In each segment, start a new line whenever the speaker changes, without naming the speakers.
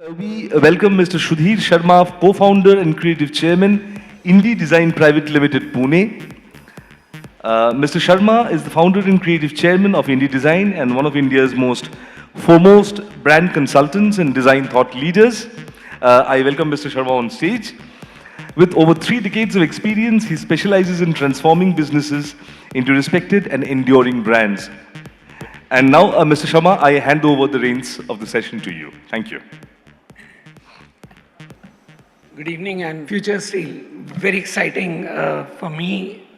We welcome Mr. Sudhir Sharma, co-founder and creative chairman, IndiDesign Pvt Limited, Pune. Mr. Sharma is the founder and creative chairman of IndiDesign and one of India's most foremost brand consultants and design thought leaders. I welcome Mr. Sharma on stage. With over 3 decades of experience, he specializes in transforming businesses into respected and enduring brands. And now, Mr. Sharma, I hand over the reins of the session to you. Thank you.
Good evening and future steel. Very exciting for me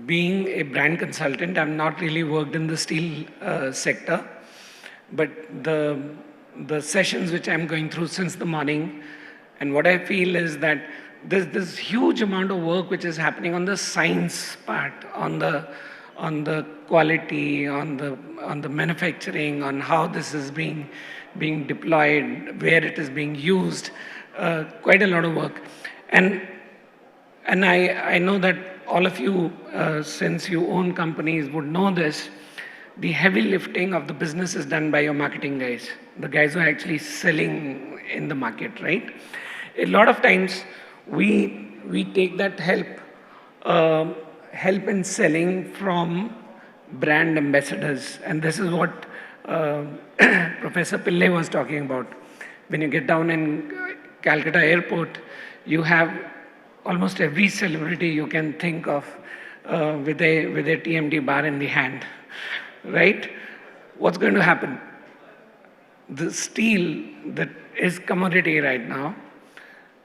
being a brand consultant. I've not really worked in the steel sector, but the sessions which I'm going through since the morning, and what I feel is that there's this huge amount of work which is happening on the science part, on the quality, on the manufacturing, on how this is being deployed, where it is being used. Quite a lot of work, and I know that all of you, since you own companies, would know this. The heavy lifting of the business is done by your marketing guys, the guys who are actually selling in the market, right? A lot of times we take that help in selling from brand ambassadors, and this is what Professor Pillai was talking about. When you get down in Calcutta airport, you have almost every celebrity you can think of with a TMT bar in the hand, right? What's going to happen? The steel that is commodity right now,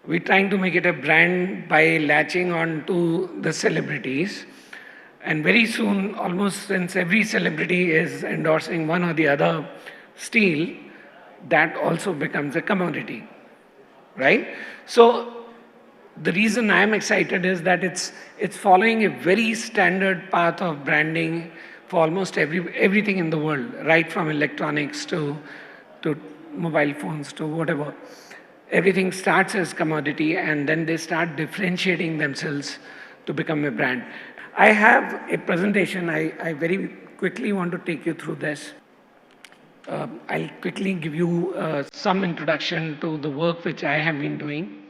we're trying to make it a brand by latching on to the celebrities. And very soon, almost since every celebrity is endorsing one or the other steel, that also becomes a commodity, right? So the reason I'm excited is that it's following a very standard path of branding for almost everything in the world, right from electronics to mobile phones to whatever. Everything starts as commodity and then they start differentiating themselves to become a brand. I have a presentation. I very quickly want to take you through this. I'll quickly give you some introduction to the work which I have been doing.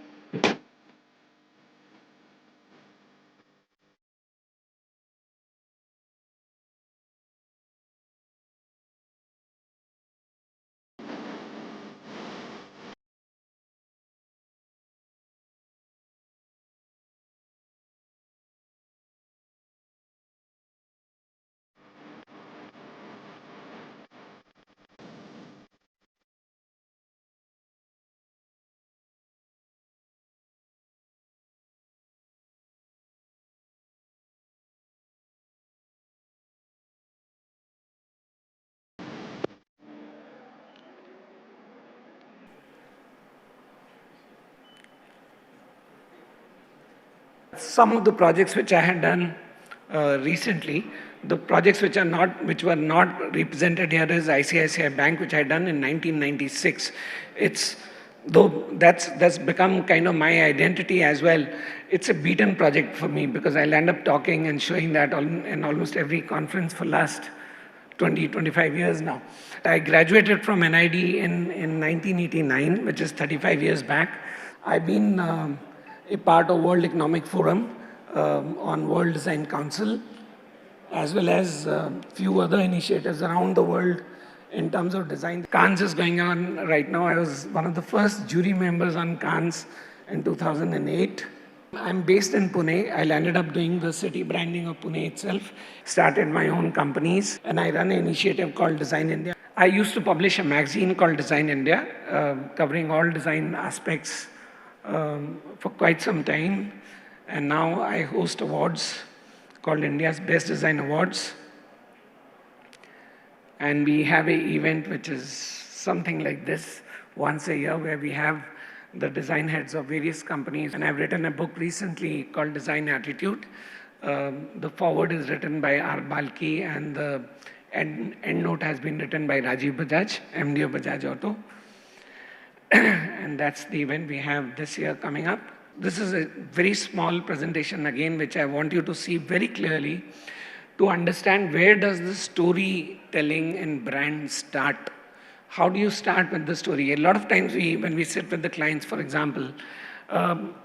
Some of the projects which I had done recently, the projects which were not represented here is ICICI Bank, which I had done in 1996. Though that's become kind of my identity as well. It's a beaten project for me because I'll end up talking and showing that in almost every conference for last 25 years now. I graduated from NID in 1989, which is 35 years back. I've been a part of World Economic Forum on World Design Council, as well as a few other initiatives around the world in terms of design. Cannes is going on right now. I was one of the first jury members on Cannes in 2008. I'm based in Pune. I ended up doing the city branding of Pune itself, started my own companies, and I run an initiative called DesignIndia. I used to publish a magazine called DesignIndia, covering all design aspects for quite some time. And now I host awards called India's Best Design Awards. And we have an event which is something like this once a year where we have the design heads of various companies. And I've written a book recently called Design Attitude. The foreword is written by R. Balki and the end note has been written by Rajiv Bajaj, MD of Bajaj Auto. And that's the event we have this year coming up. This is a very small presentation again, which I want you to see very clearly to understand where does the storytelling in brand start How do you start with the story? A lot of times when we sit with the clients, for example,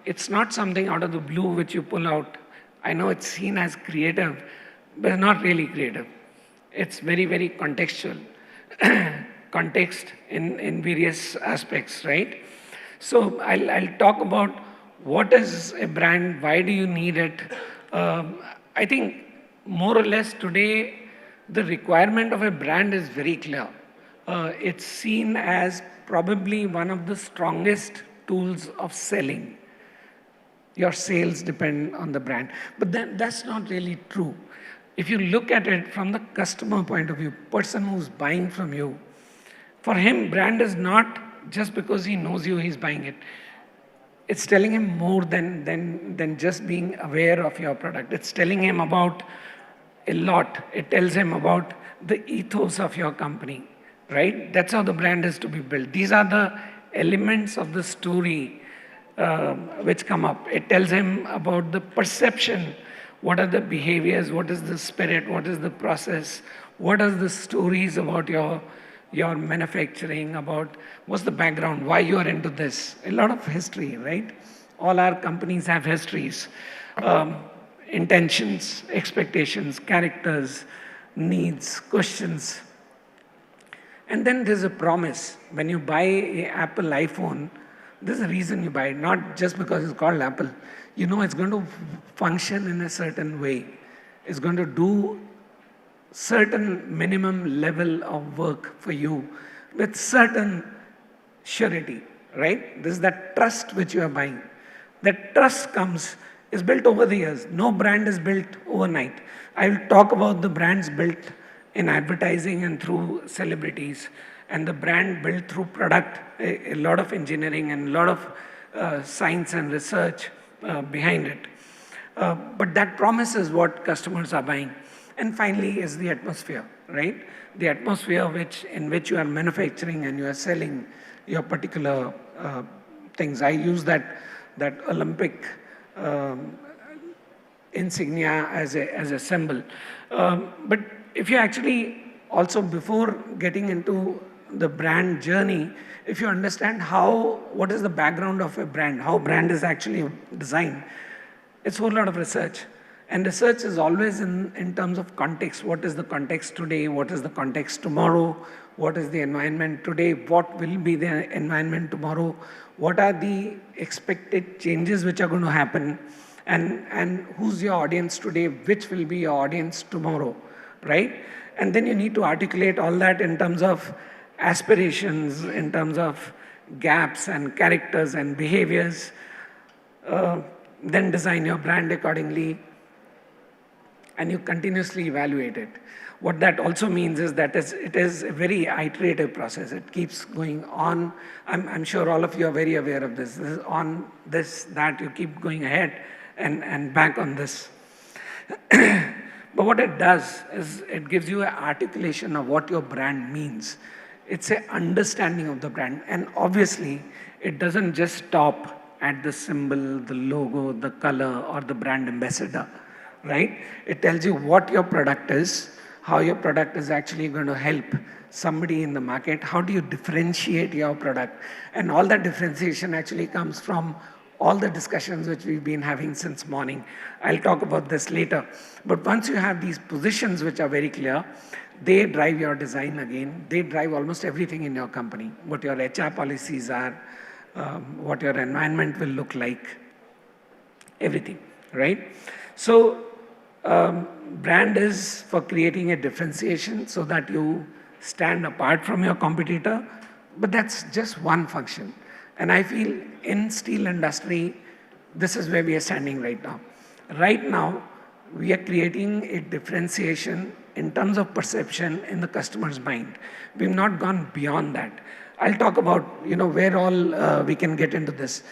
it's not something out of the blue which you pull out. I know it's seen as creative, but it's not really creative. It's very, very contextual. Context in various aspects, right? So I'll talk about what is a brand, why do you need it? I think more or less today, the requirement of a brand is very clear. It's seen as probably one of the strongest tools of selling. Your sales depend on the brand. But that's not really true. If you look at it from the customer point of view, person who's buying from you, for him, brand is not just because he knows you, he's buying it. It's telling him more than just being aware of your product. It's telling him about a lot. It tells him about the ethos of your company, right? That's how the brand is to be built. These are the elements of the story which come up. It tells him about the perception. What are the behaviors? What is the spirit? What is the process? What are the stories about your manufacturing, about what's the background, why you are into this. A lot of history, right? All our companies have histories, intentions, expectations, characters, needs, questions. And then there's a promise. When you buy an Apple iPhone, there's a reason you buy it, not just because it's called Apple. You know it's going to function in a certain way. It's going to do certain minimum level of work for you with certain surety, right? This is that trust which you are buying. That trust is built over the years. No brand is built overnight. I will talk about the brands built in advertising and through celebrities, and the brand built through product, a lot of engineering and a lot of science and research behind it. But that promise is what customers are buying. And finally is the atmosphere, right? The atmosphere in which you are manufacturing and you are selling your particular things. I use that Olympic insignia as a symbol. But if you actually also, before getting into the brand journey, if you understand what is the background of a brand, how brand is actually designed, it's a whole lot of research. And research is always in terms of context. What is the context today? What is the context tomorrow? What is the environment today? What will be the environment tomorrow? What are the expected changes which are going to happen? And who's your audience today? Which will be your audience tomorrow, right? And then you need to articulate all that in terms of aspirations, in terms of gaps and characters and behaviors. Then design your brand accordingly. And you continuously evaluate it. What that also means is that it is a very iterative process. It keeps going on. I'm sure all of you are very aware of this. This is on this, that, you keep going ahead and back on this. But what it does is it gives you an articulation of what your brand means. It's an understanding of the brand. And obviously, it doesn't just stop at the symbol, the logo, the color, or the brand ambassador. Right? It tells you what your product is, how your product is actually going to help somebody in the market, how do you differentiate your product. And all that differentiation actually comes from all the discussions which we've been having since morning. I'll talk about this later. But once you have these positions which are very clear, they drive your design again. They drive almost everything in your company, what your HR policies are, what your environment will look like, everything, right? So, brand is for creating a differentiation so that you stand apart from your competitor, but that's just one function. And I feel in steel industry, this is where we are standing right now. Right now, we are creating a differentiation in terms of perception in the customer's mind. We've not gone beyond that. I'll talk about where all we can get into this.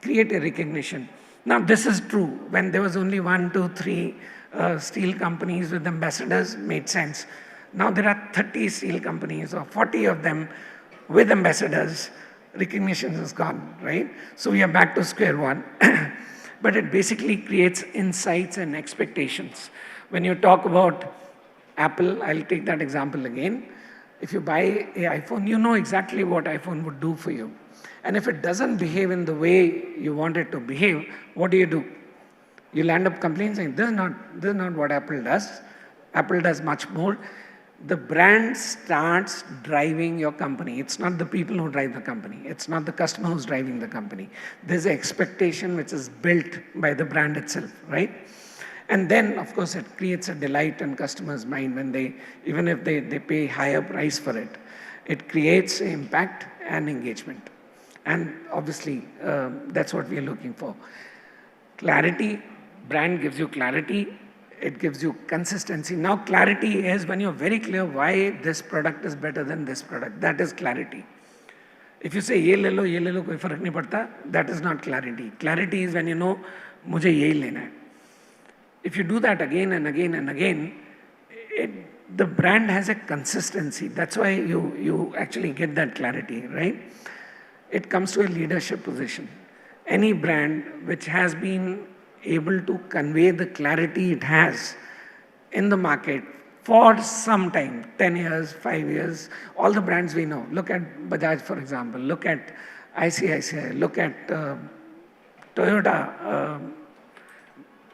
Create a recognition. Now, this is true. When there was only 1, 2, 3 steel companies with ambassadors, made sense. Now there are 30 steel companies or 40 of them with ambassadors. Recognition is gone, right? So we are back to square one. But it basically creates insights and expectations. When you talk about Apple, I'll take that example again. If you buy an iPhone, you know exactly what iPhone would do for you. And if it doesn't behave in the way you want it to behave, what do? You'll end up complaining saying, this is not what Apple does. Apple does much more. The brand starts driving your company. It's not the people who drive the company. It's not the customer who's driving the company. There's an expectation which is built by the brand itself, right? And then, of course, it creates a delight in customers' mind when they, even if they pay higher price for it. It creates impact and engagement. And obviously, that's what we're looking for. Clarity, brand gives you clarity. It gives you consistency. Now, clarity is when you're very clear why this product is better than this product. That is clarity. If you say, ye le lo, koi farak nahi padta, that is not clarity. Clarity is when you know, mujhe ye lena hai. If you do that again and again and again, the brand has a consistency. That's why you actually get that clarity, right? It comes to a leadership position. Any brand which has been able to convey the clarity it has in the market for some time, 10 years, 5 years, all the brands we know. Look at Bajaj, for example. Look at ICICI. Look at Toyota.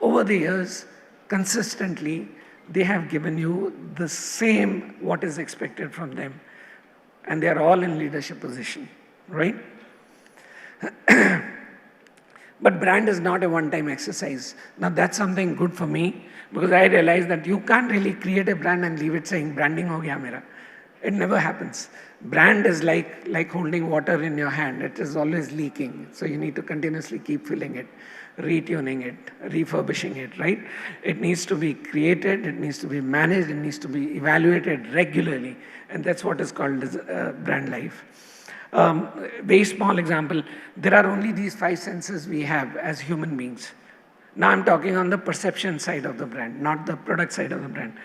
Over the years, consistently, they have given you the same what is expected from them. And they are all in leadership position, right? But brand is not a one-time exercise. Now that's something good for me because I realize that you can't really create a brand and leave it saying branding ho gaya mera. It never happens. Brand is like holding water in your hand. It is always leaking. So you need to continuously keep filling it, retuning it, refurbishing it, right? It needs to be created, it needs to be managed, it needs to be evaluated regularly. And that's what is called as, brand life. Very small example, there are only these 5 senses we have as human beings. Now I'm talking on the perception side of the brand, not the product side of the brand.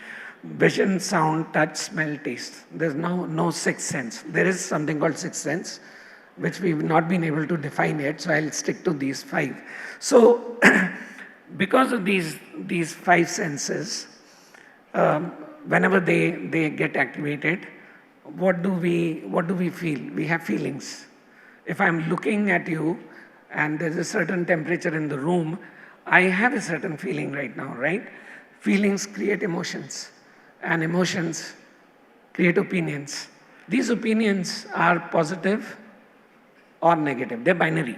Vision, sound, touch, smell, taste. There's no sixth sense. There is something called sixth sense, which we've not been able to define yet, so I'll stick to these 5. So, because of these 5 senses, whenever they get activated, what do we feel? We have feelings. If I'm looking at you and there's a certain temperature in the room, I have a certain feeling right now, right? Feelings create emotions, and emotions create opinions. These opinions are positive or negative. They're binary.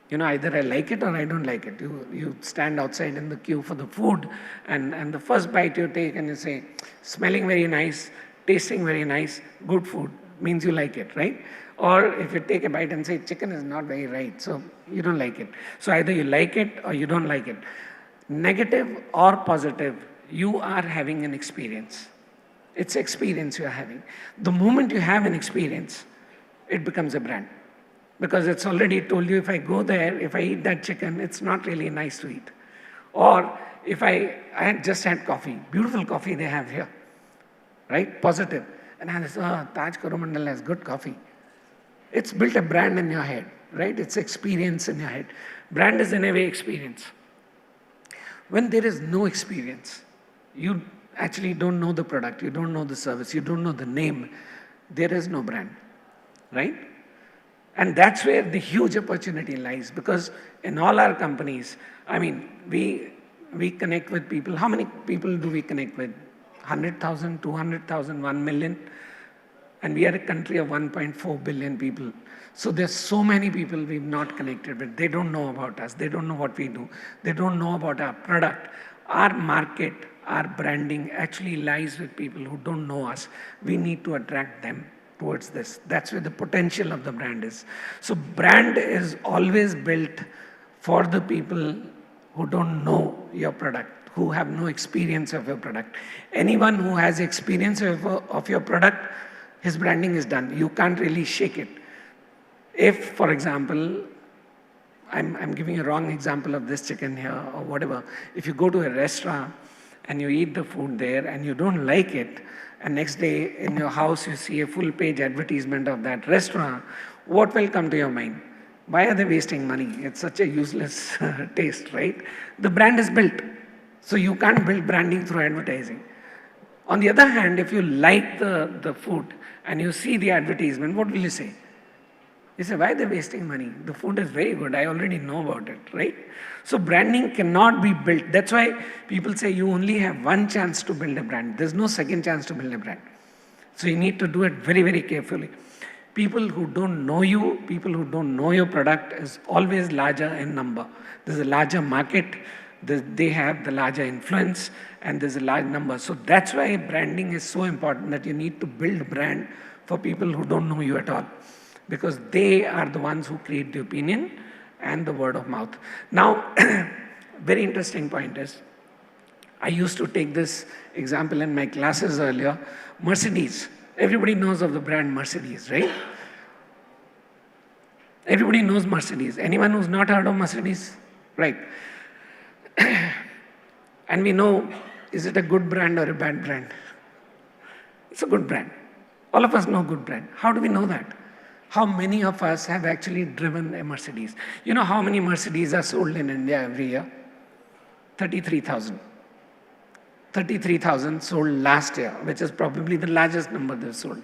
You know, either I like it or I don't like it. You stand outside in the queue for the food, and the first bite you take and you say, smelling very nice, tasting very nice, good food, means you like it, right? Or if you take a bite and say, chicken is not very right, so you don't like it. So either you like it or you don't like it. Negative or positive, you are having an experience. It's experience you're having. The moment you have an experience, it becomes a brand. Because it's already told you, if I go there, if I eat that chicken, it's not really nice to eat. Or if I had just had coffee, beautiful coffee they have here, right? Positive. And I say, oh, Taj Coromandel has good coffee. It's built a brand in your head, right? It's experience in your head. Brand is in a way experience. When there is no experience, you actually don't know the product, you don't know the service, you don't know the name, there is no brand, right? And that's where the huge opportunity lies, because in all our companies, I mean, we connect with people. How many people do we connect with? 100,000, 200,000, 1 million? And we are a country of 1.4 billion people. So there's so many people we've not connected with. They don't know about us. They don't know what we do. They don't know about our product. Our market, our branding actually lies with people who don't know us. We need to attract them towards this. That's where the potential of the brand is. So brand is always built for the people who don't know your product, who have no experience of your product. Anyone who has experience of your product, his branding is done. You can't really shake it. If, for example, I'm giving a wrong example of this chicken here or whatever. If you go to a restaurant and you eat the food there and you don't like it, and next day in your house you see a full page advertisement of that restaurant, what will come to your mind? Why are they wasting money? It's such a useless taste, right? The brand is built. So you can't build branding through advertising. On the other hand, if you like the food and you see the advertisement, what will you say? You say, why are they wasting money? The food is very good. I already know about it, right? So branding cannot be built. That's why people say you only have one chance to build a brand. There's no second chance to build a brand. So you need to do it very, very carefully. People who don't know you, people who don't know your product is always larger in number. There's a larger market, they have the larger influence, and there's a large number. So that's why branding is so important, that you need to build brand for people who don't know you at all, because they are the ones who create the opinion and the word of mouth. Now, very interesting point is, I used to take this example in my classes earlier. Mercedes. Everybody knows of the brand Mercedes, right? Everybody knows Mercedes. Anyone who's not heard of Mercedes? Right. And we know, is it a good brand or a bad brand? It's a good brand. All of us know good brand. How do we know that? How many of us have actually driven a Mercedes? You know how many Mercedes are sold in India every year? 33,000. 33,000 sold last year, which is probably the largest number they've sold.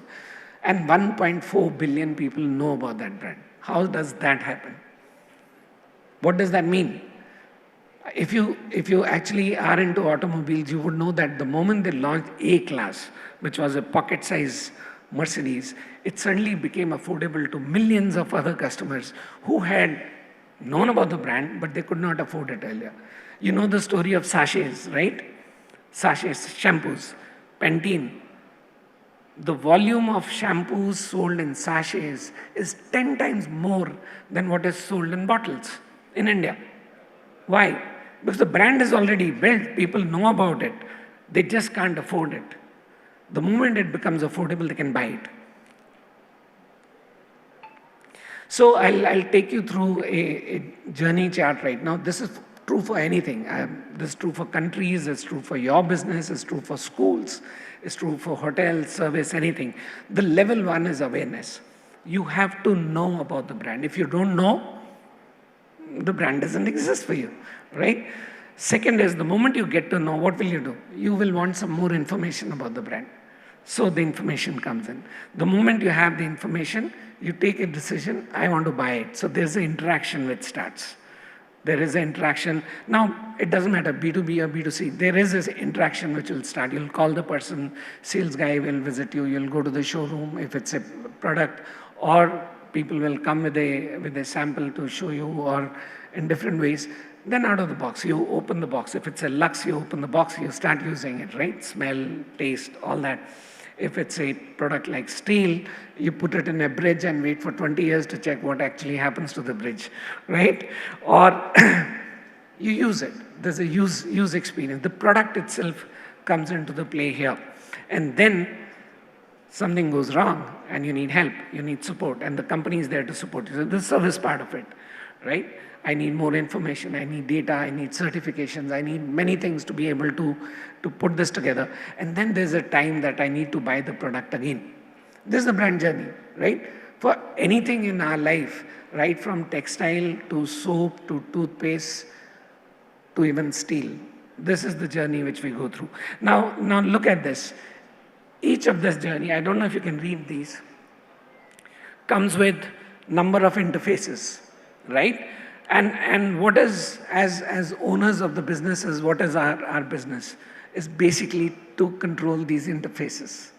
And 1.4 billion people know about that brand. How does that happen? What does that mean? If you actually are into automobiles, you would know that the moment they launched A-Class, which was a pocket-size Mercedes, it suddenly became affordable to millions of other customers who had known about the brand, but they could not afford it earlier. You know the story of sachets, right? Sachets, shampoos, Pantene. The volume of shampoos sold in sachets is 10 times more than what is sold in bottles in India. Why? Because the brand is already built. People know about it. They just can't afford it. The moment it becomes affordable, they can buy it. So I'll take you through a journey chart right now. This is true for anything. This is true for countries, it's true for your business, it's true for schools, it's true for hotels, service, anything. The level one is awareness. You have to know about the brand. If you don't know, the brand doesn't exist for you, right? Second is, the moment you get to know, what will you do? You will want some more information about the brand. So the information comes in. The moment you have the information, you take a decision, I want to buy it. So there's an interaction which starts. There is an interaction. Now, it doesn't matter, B2B or B2C. There is this interaction which will start. You'll call the person, sales guy will visit you, you'll go to the showroom if it's a product, or people will come with a sample to show you, or in different ways. Then out of the box, you open the box. If it's a Lux, you open the box, you start using it, right? Smell, taste, all that. If it's a product like steel, you put it in a bridge and wait for 20 years to check what actually happens to the bridge, right? Or you use it. There's a use experience. The product itself comes into the play here. And then something goes wrong and you need help, you need support, and the company is there to support you. So the service part of it, right? I need more information, I need data, I need certifications, I need many things to be able to put this together. And then there's a time that I need to buy the product again. This is the brand journey, right? For anything in our life, right from textile to soap to toothpaste to even steel. This is the journey which we go through. Now look at this. Each of this journey, I don't know if you can read these, comes with number of interfaces, right? And what is, as owners of the businesses, what is our business? Is basically to control these interfaces.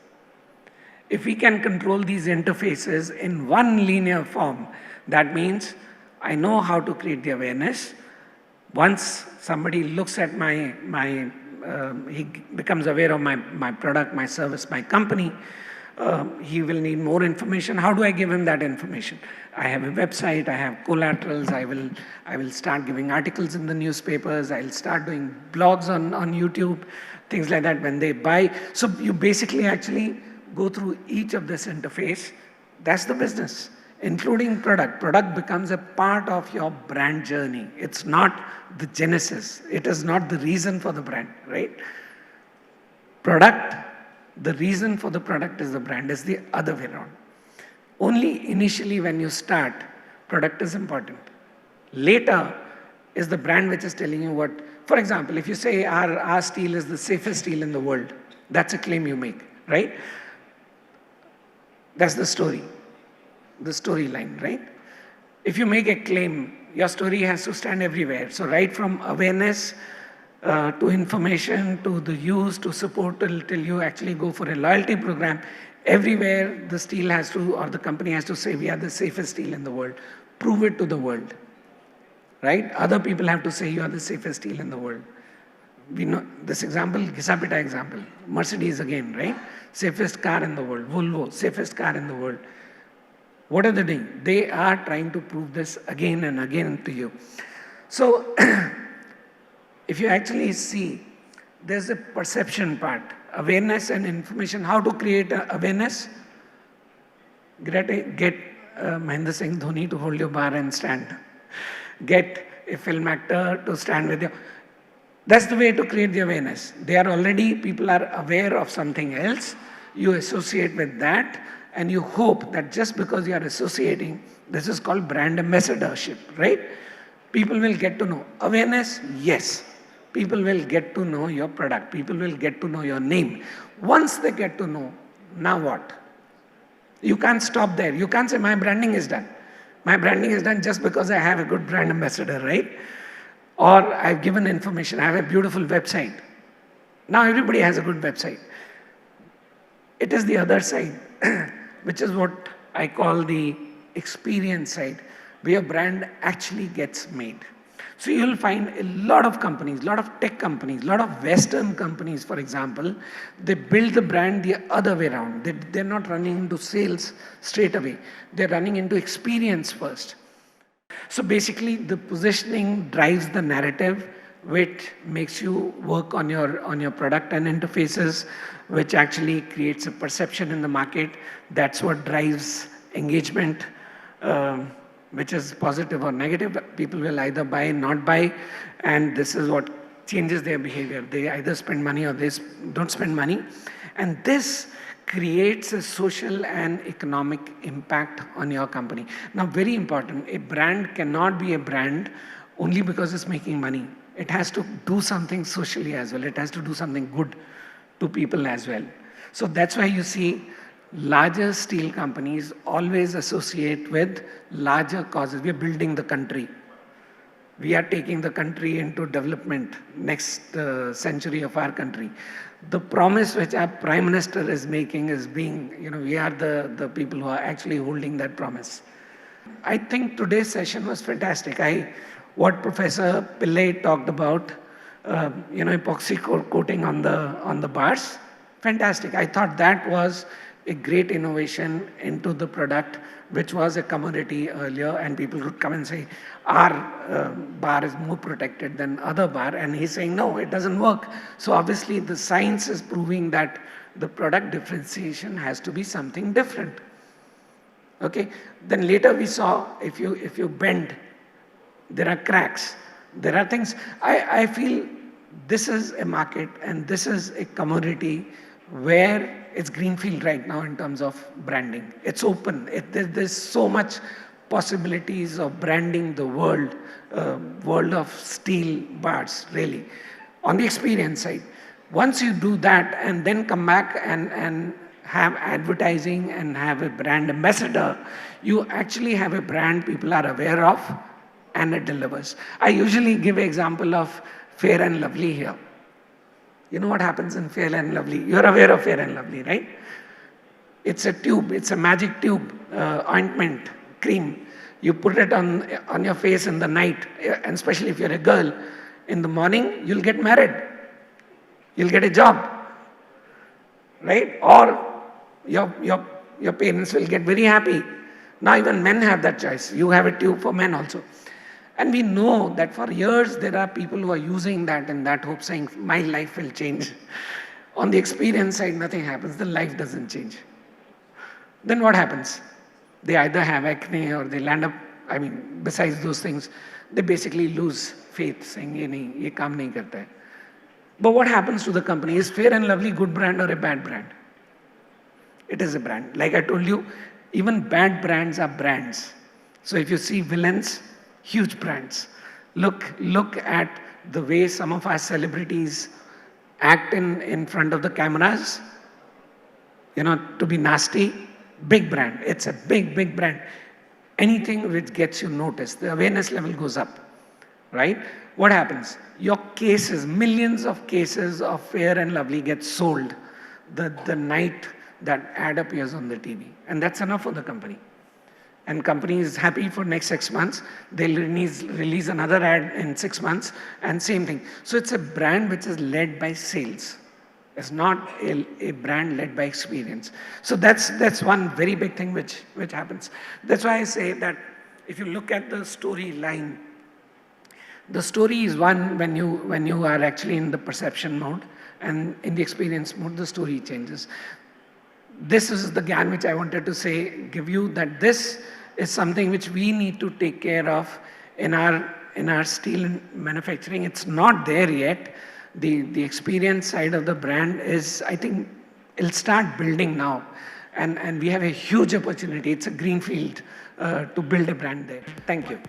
If we can control these interfaces in one linear form, that means I know how to create the awareness. Once somebody looks at he becomes aware of my product, my service, my company, he will need more information. How do I give him that information? I have a website, I have collaterals, I will start giving articles in the newspapers, I'll start doing blogs on YouTube, things like that when they buy. So you basically actually go through each of this interface. That's the business, including product. Product becomes a part of your brand journey. It's not the genesis. It is not the reason for the brand, right? Product, the reason for the product is the brand, is the other way around. Only initially when you start, product is important. Later is the brand which is telling you what. For example, if you say our steel is the safest steel in the world, That's a claim you make, right? That's the story, the storyline, right? If you make a claim, your story has to stand everywhere. So right from awareness to information, to the use, to support, till you actually go for a loyalty program, everywhere the steel has to, or the company has to say, we are the safest steel in the world. Prove it to the world, right? Other people have to say you are the safest steel in the world. We know this example, Gisapita example, Mercedes again, right? Safest car in the world, Volvo, safest car in the world. What are they doing? They are trying to prove this again and again to you. So, if you actually see, there's a perception part, awareness and information. How to create awareness? Get Mahendra Singh Dhoni to hold your bar and stand. Get a film actor to stand with you. That's the way to create the awareness. People are aware of something else. You associate with that, and you hope that just because you are associating, this is called brand ambassadorship, right? People will get to know. Awareness, yes. People will get to know your product. People will get to know your name. Once they get to know, now what? You can't stop there. You can't say, my branding is done. My branding is done just because I have a good brand ambassador, right? Or I've given information, I have a beautiful website. Now everybody has a good website. It is the other side, which is what I call the experience side, where your brand actually gets made. So you'll find a lot of companies, a lot of tech companies, a lot of Western companies, for example, they build the brand the other way around. They're not running into sales straight away. They're running into experience first. So basically, the positioning drives the narrative, which makes you work on your product and interfaces, which actually creates a perception in the market. That's what drives engagement, which is positive or negative. People will either buy, not buy, and this is what changes their behavior. They either spend money or they don't spend money. And this creates a social and economic impact on your company. Now, very important, a brand cannot be a brand only because it's making money. It has to do something socially as well. It has to do something good to people as well. So that's why you see larger steel companies always associate with larger causes. We are building the country. We are taking the country into development, next century of our country. The promise which our Prime Minister is making is being, we are the people who are actually holding that promise. I think today's session was fantastic. What Professor Pillai talked about, epoxy coating on the bars, fantastic. I thought that was a great innovation into the product, which was a commodity earlier, and people would come and say, our bar is more protected than other bar, and he's saying, no, it doesn't work. So obviously the science is proving that the product differentiation has to be something different. Okay, then later we saw if you bend, there are cracks, there are things. I feel this is a market and this is a commodity where it's greenfield right now in terms of branding. It's open. There's so much possibilities of branding the world of steel bars, really, on the experience side. Once you do that and then come back and have advertising and have a brand ambassador, you actually have a brand people are aware of and it delivers. I usually give an example of Fair and Lovely here. You know what happens in Fair and Lovely? You're aware of Fair and Lovely, right? It's a tube, it's a magic tube, ointment, cream. You put it on your face in the night, and especially if you're a girl, in the morning, you'll get married. You'll get a job, right? Or your parents will get very happy. Now even men have that choice. You have a tube for men also. And we know that for years there are people who are using that in that hope, saying, my life will change. On the experience side, nothing happens. The life doesn't change. Then what happens? They either have acne or they land up, besides those things, they basically lose faith, saying, ye kaam nahi karta hai. But what happens to the company? Is Fair and Lovely good brand or a bad brand? It is a brand. Like I told you, even bad brands are brands. So if you see villains, huge brands. Look at the way some of our celebrities act in front of the cameras, to be nasty. Big brand. It's a big, big brand. Anything which gets you noticed, the awareness level goes up, right? What happens? Your cases, millions of cases of Fair and Lovely get sold the night that ad appears on the TV. And that's enough for the company. And company is happy for next 6 months. They'll release another ad in 6 months, and same thing. So it's a brand which is led by sales. It's not a brand led by experience. So that's one very big thing which happens. That's why I say that if you look at the storyline, the story is one when you are actually in the perception mode, and in the experience mode, the story changes. This is the GAN which I wanted to give you, that this is something which we need to take care of in our steel manufacturing. It's not there yet. The experience side of the brand is, I think, it'll start building now. And we have a huge opportunity. It's a greenfield to build a brand there. Thank you.